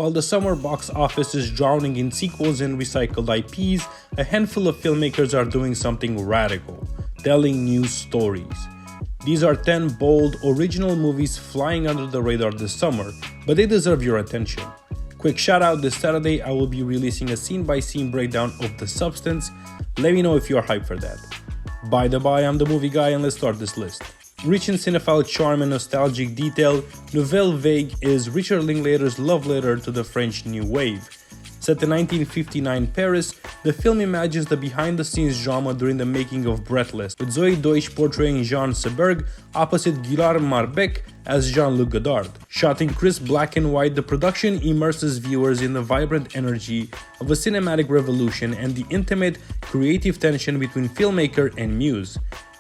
While the summer box office is drowning in sequels and recycled IPs, a handful of filmmakers are doing something radical, telling new stories. These are 10 bold, original movies flying under the radar this summer, but they deserve your attention. Quick shout out, this Saturday I will be releasing a scene-by-scene breakdown of The Substance. Let me know if you're hyped for that. By the by, I'm the movie guy and let's start this list. Rich in cinephile charm and nostalgic detail, Nouvelle Vague is Richard Linklater's love letter to the French New Wave. Set in 1959 Paris, the film imagines the behind-the-scenes drama during the making of Breathless, with Zoe Deutsch portraying Jean Seberg opposite Guillaume Marbec as Jean-Luc Godard. Shot in crisp black and white, the production immerses viewers in the vibrant energy of a cinematic revolution and the intimate, creative tension between filmmaker and muse.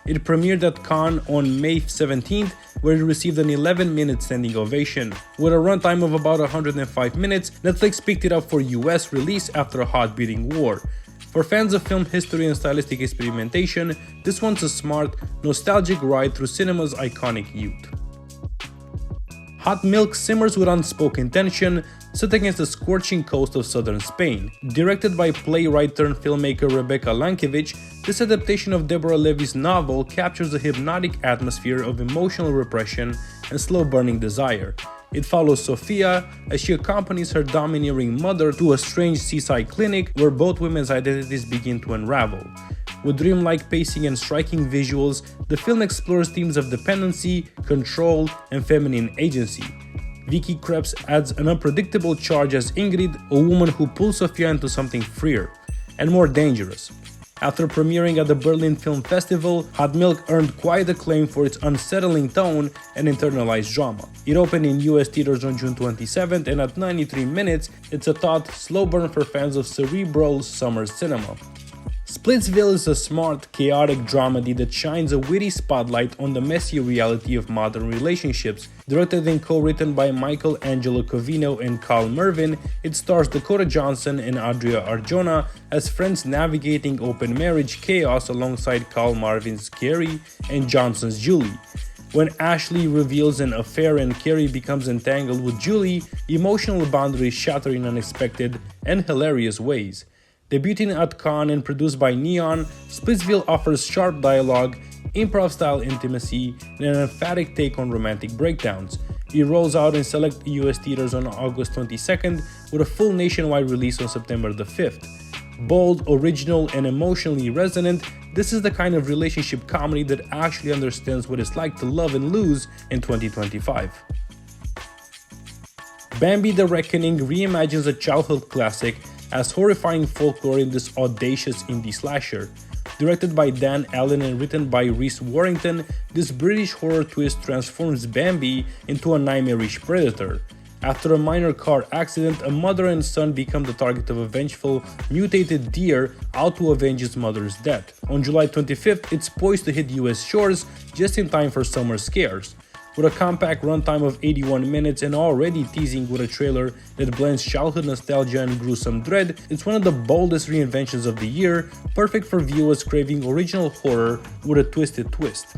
It premiered at Cannes on May 17th, where it received an 11-minute standing ovation. With a runtime of about 105 minutes, Netflix picked it up for US release after a hot-beating war. For fans of film history and stylistic experimentation, this one's a smart, nostalgic ride through cinema's iconic youth. Hot Milk simmers with unspoken tension, set against the scorching coast of southern Spain. Directed by playwright-turned-filmmaker Rebecca Lenkiewicz, this adaptation of Deborah Levy's novel captures a hypnotic atmosphere of emotional repression and slow-burning desire. It follows Sofia as she accompanies her domineering mother to a strange seaside clinic where both women's identities begin to unravel. With dreamlike pacing and striking visuals, the film explores themes of dependency, control, and feminine agency. Vicky Krebs adds an unpredictable charge as Ingrid, a woman who pulls Sofia into something freer and more dangerous. After premiering at the Berlin Film Festival, Hot Milk earned quite acclaim for its unsettling tone and internalized drama. It opened in US theaters on June 27th, and at 93 minutes, it's a taut, slow burn for fans of cerebral summer cinema. Splitsville is a smart, chaotic dramedy that shines a witty spotlight on the messy reality of modern relationships. Directed and co-written by Michael Angelo Covino and Carl Mervin, it stars Dakota Johnson and Adria Arjona as friends navigating open marriage chaos alongside Carl Marvin's Carrie and Johnson's Julie. When Ashley reveals an affair and Carrie becomes entangled with Julie, emotional boundaries shatter in unexpected and hilarious ways. Debuting at Cannes and produced by Neon, Splitsville offers sharp dialogue, improv-style intimacy, and an emphatic take on romantic breakdowns. It rolls out in select US theaters on August 22nd, with a full nationwide release on September the 5th. Bold, original, and emotionally resonant, this is the kind of relationship comedy that actually understands what it's like to love and lose in 2025. Bambi The Reckoning reimagines a childhood classic as horrifying folklore in this audacious indie slasher. Directed by Dan Allen and written by Rhys Warrington, this British horror twist transforms Bambi into a nightmarish predator. After a minor car accident, a mother and son become the target of a vengeful, mutated deer out to avenge his mother's death. On July 25th, it's poised to hit US shores just in time for summer scares. With a compact runtime of 81 minutes and already teasing with a trailer that blends childhood nostalgia and gruesome dread, it's one of the boldest reinventions of the year, perfect for viewers craving original horror with a twisted twist.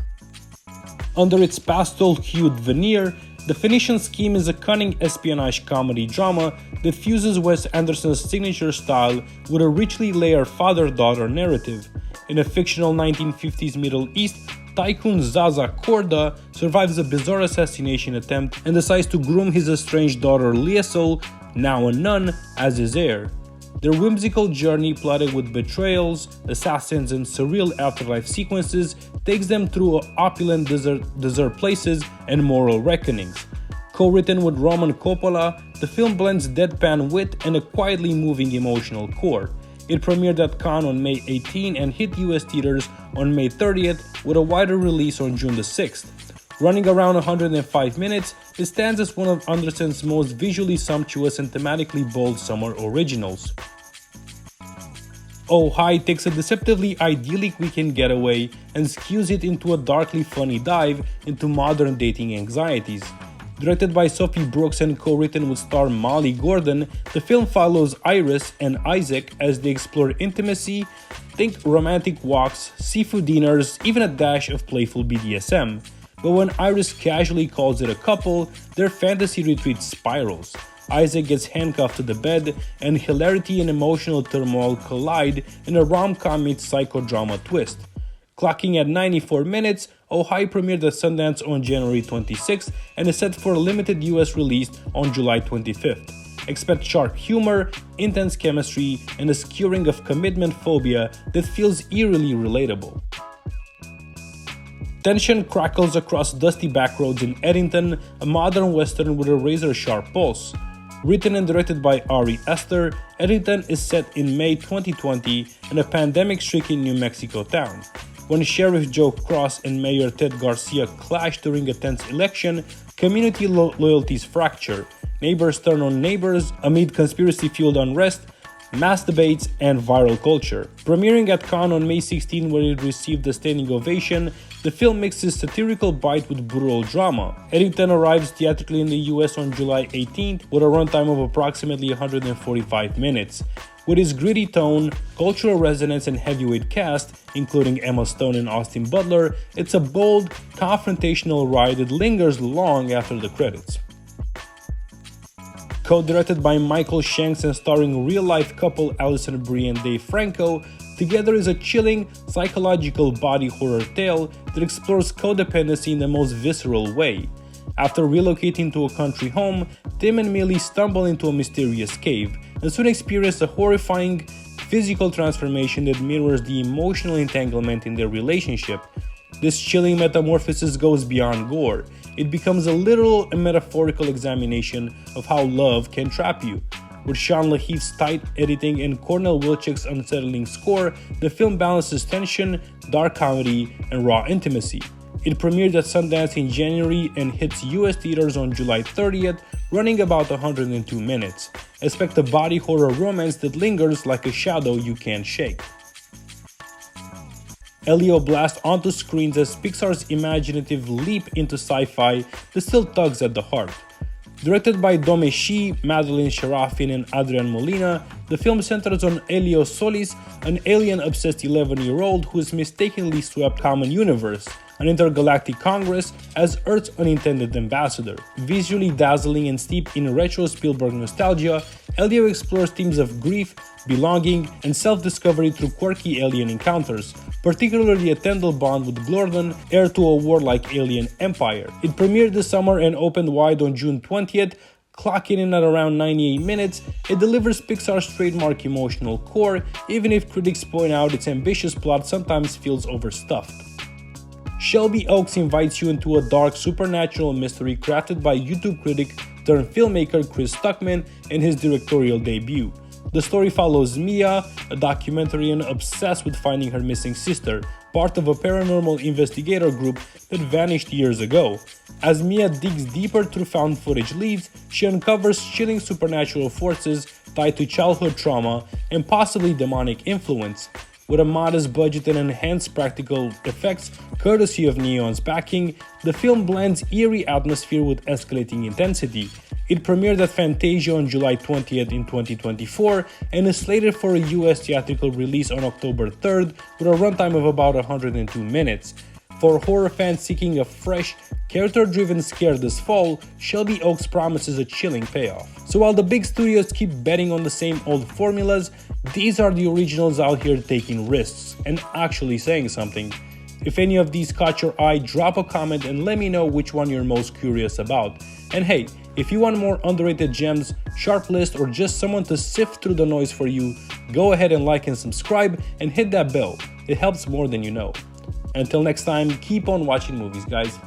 Under its pastel-hued veneer, The Phoenician Scheme is a cunning espionage comedy drama that fuses Wes Anderson's signature style with a richly layered father-daughter narrative. In a fictional 1950s Middle East, Tycoon Zaza Korda survives a bizarre assassination attempt and decides to groom his estranged daughter Liesel, now a nun, as his heir. Their whimsical journey, plotted with betrayals, assassins, and surreal afterlife sequences, takes them through opulent desert places and moral reckonings. Co-written with Roman Coppola, the film blends deadpan wit and a quietly moving emotional core. It premiered at Cannes on May 18 and hit US theaters on May 30th, with a wider release on June the 6th. Running around 105 minutes, it stands as one of Anderson's most visually sumptuous and thematically bold summer originals. Oh Hi takes a deceptively idyllic weekend getaway and skews it into a darkly funny dive into modern dating anxieties. Directed by Sophie Brooks and co-written with star Molly Gordon, the film follows Iris and Isaac as they explore intimacy, think romantic walks, seafood dinners, even a dash of playful BDSM. But when Iris casually calls it a couple, their fantasy retreat spirals. Isaac gets handcuffed to the bed, and hilarity and emotional turmoil collide in a rom-com meets psychodrama twist. Clocking at 94 minutes, Ohio premiered at Sundance on January 26th and is set for a limited US release on July 25th. Expect sharp humor, intense chemistry, and a skewering of commitment phobia that feels eerily relatable. Tension crackles across dusty backroads in Eddington, a modern western with a razor-sharp pulse. Written and directed by Ari Aster, Eddington is set in May 2020 in a pandemic-stricken New Mexico town. When Sheriff Joe Cross and Mayor Ted Garcia clash during a tense election, community loyalties fracture, neighbors turn on neighbors amid conspiracy-fueled unrest, mass debates, and viral culture. Premiering at Cannes on May 16, where it received a standing ovation, the film mixes satirical bite with brutal drama. Eddington arrives theatrically in the US on July 18th with a runtime of approximately 145 minutes. With its gritty tone, cultural resonance, and heavyweight cast, including Emma Stone and Austin Butler, it's a bold, confrontational ride that lingers long after the credits. Co-directed by Michael Shanks and starring real-life couple Alison, Brie, and Dave Franco, Together is a chilling, psychological body horror tale that explores codependency in the most visceral way. After relocating to a country home, Tim and Millie stumble into a mysterious cave and soon experience a horrifying physical transformation that mirrors the emotional entanglement in their relationship. This chilling metamorphosis goes beyond gore. It becomes a literal and metaphorical examination of how love can trap you. With Sean Laheef's tight editing and Cornel Wilczek's unsettling score, the film balances tension, dark comedy, and raw intimacy. It premiered at Sundance in January and hits US theaters on July 30th, running about 102 minutes. Expect a body horror romance that lingers like a shadow you can't shake. Elio blasts onto screens as Pixar's imaginative leap into sci-fi that still tugs at the heart. Directed by Dome Shi, Madeline Sharafin, and Adrian Molina, the film centers on Elio Solis, an alien-obsessed 11-year-old who is mistakenly swept common universe, an intergalactic congress, as Earth's unintended ambassador. Visually dazzling and steeped in retro Spielberg nostalgia, Elio explores themes of grief, belonging, and self-discovery through quirky alien encounters, particularly a tender bond with Glordan, heir to a warlike alien empire. It premiered this summer and opened wide on June 20th, clocking in at around 98 minutes. It delivers Pixar's trademark emotional core, even if critics point out its ambitious plot sometimes feels overstuffed. Shelby Oaks invites you into a dark supernatural mystery crafted by YouTube critic turned filmmaker Chris Stuckmann in his directorial debut. The story follows Mia, a documentarian obsessed with finding her missing sister, part of a paranormal investigator group that vanished years ago. As Mia digs deeper through found footage leads, she uncovers chilling supernatural forces tied to childhood trauma and possibly demonic influence. With a modest budget and enhanced practical effects, courtesy of Neon's backing, the film blends eerie atmosphere with escalating intensity. It premiered at Fantasia on July 20th in 2024 and is slated for a US theatrical release on October 3rd with a runtime of about 102 minutes. For horror fans seeking a fresh, character-driven scare this fall, Shelby Oaks promises a chilling payoff. So while the big studios keep betting on the same old formulas, these are the originals out here taking risks and actually saying something. If any of these caught your eye, drop a comment and let me know which one you're most curious about. And hey, if you want more underrated gems, sharp list, or just someone to sift through the noise for you, go ahead and like and subscribe and hit that bell. It helps more than you know. Until next time, keep on watching movies, guys.